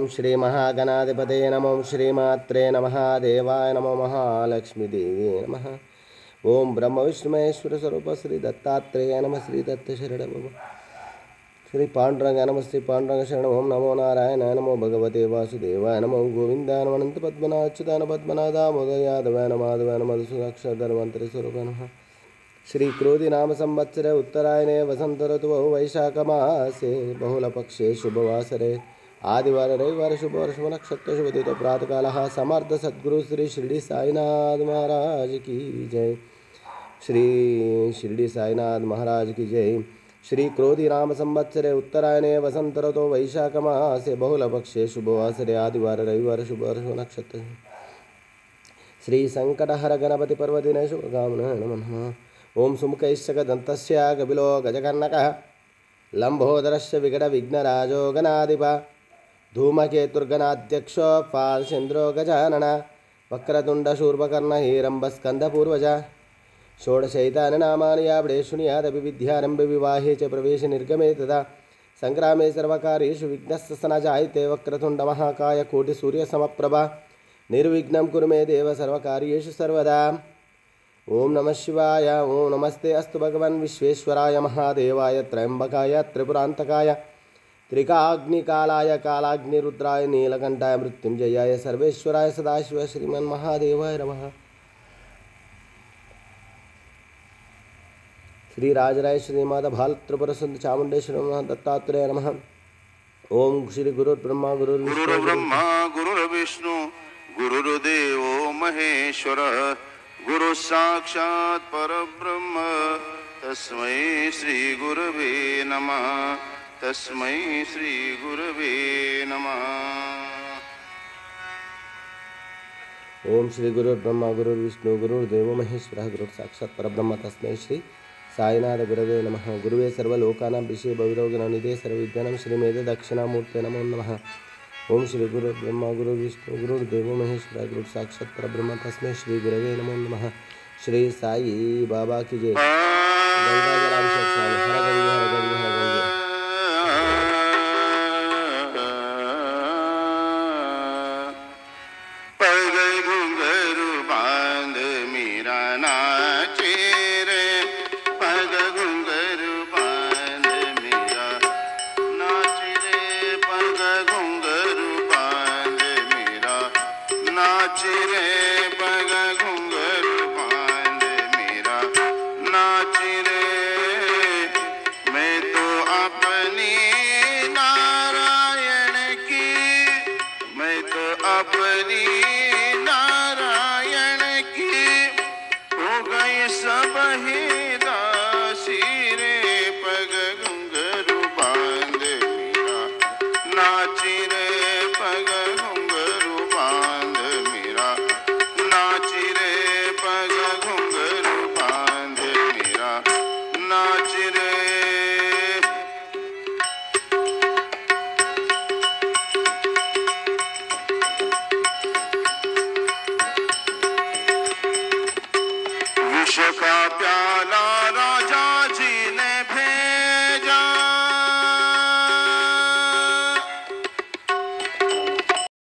श्री महागणाधिपतये नमः। ओं श्रीमात्रे नमः। देवाय नमो महालक्ष्मीदेवी नमः। ओं ब्रह्म विष्णु महेश्वर स्वरूप श्री दत्तात्रेय नमः। श्री दत्त शरण मम। श्री पांडुरंग नमः। श्री पांडुरंग शरण ओं नमो नारायणाय नमो भगवते वासुदेवाय नमो गोविंदाय नमः। अनंत पद्मनाभ अच्युताय पद्मनाभ दामोदर यादवाय नमः माधवाय नमः मधुसूदनाक्षर धन्वन्तरि स्वरूपाय नमः। श्री क्रोधी नाम संवत्सरे उत्तरायणे वसंत ऋतुः वैशाख मासे बहुलपक्षे शुभवासरे आदिवार रविवार शुभ वर्ष नक्षत्र शुभ तिथि प्रातः काल समर्थ सद्गुरु श्री शिरडी साईनाथ महाराज की जय। श्री शिरडी साईनाथ महाराज की जय। श्री क्रोधी नाम संवत्सरे उत्तरायणे वसंत ऋतुः वैशाख मासे बहुलपक्षे शुभवासरे आदिवार रविवार शुभ वर्ष नक्षत्र श्री संकटहर गणपति पर्वदिने शुभकामना नमः। ओं सुमुखैश्चकदन्तस्य कपिलो गजकर्णकः लम्बोदरस्य विकटविघ्नराजो गणाधिपः धूमकेतुर्गणाध्यक्षो फाल्चन्द्रो गजानन वक्रतुण्डशूर्पकर्ण हेरम्बस्कन्धपूर्वज षोडशैतानि नामानि यावडे शृणुयादपि विद्यारम्भे विवाहे च प्रवेशे निर्गमे तदा सङ्ग्रामे सर्वकार्येषु विघ्नस्य न जायते वक्रतुण्डमहाकाय कोटिसूर्यसमप्रभा निर्विघ्नं कुरु मे देव सर्वकार्येषु सर्वदा। ओं नमः शिवाय। ओं नमस्ते अस्तु भगवन् विश्वेश्वराय महादेवाय त्र्यंबकाय त्रिपुरांतकाय त्रिकाग्निकालाय कालाग्निरुद्राय नीलकंठाय मृत्युंजयाय सर्वेश्वराय सदाशिव श्रीमन्महादेवाय नमः। श्री राजराय श्रीमाता भाल त्रिपुर सुंदर चामुंडेश्वरी नमः। दत्तात्रेय नमः। ओं श्री गुरुर्ब्रह्मा गुरुर्विष्णु गुरुर्देवो महेश्वरः गुरु साक्षात् परब्रह्म तस्मै श्री गुरवे नमः। तस्मै श्री गुरवे नमः। ओम श्री गुरुर्ब्रह्मा गुरुर्विष्णु गुरुर्देवो महेश्वरः गुरु साक्षात् परब्रह्म तस्मै श्री साईनाथ गुरवे नमः। गुरुवे सर्वलोकानां विषये भविरोगिणनिधे सर्वविद्यानां श्रीमेध दक्षिणामूर्ते नमो नमः। ओम श्री गुरु ब्रह्मा गुरु विष्णु गुरुर्देवो महेश्वर गुरु साक्षात् परब्रह्म तस्मै श्री गुरवे नमो नमः। श्री साई बाबा की जय। गंगा जलाभिषेक स्नान हर गंगे हर गंगे हर गंगे। पग घुंघरू बांध मीरा नाचे रे पग घुंघरू बांध मीरा नाचे रे पग घुंघरू बांध मीरा नाचे रे पग घुंघरू बांध मीरा नाचे रे। मैं तो अपनी नारायण की मैं तो अपनी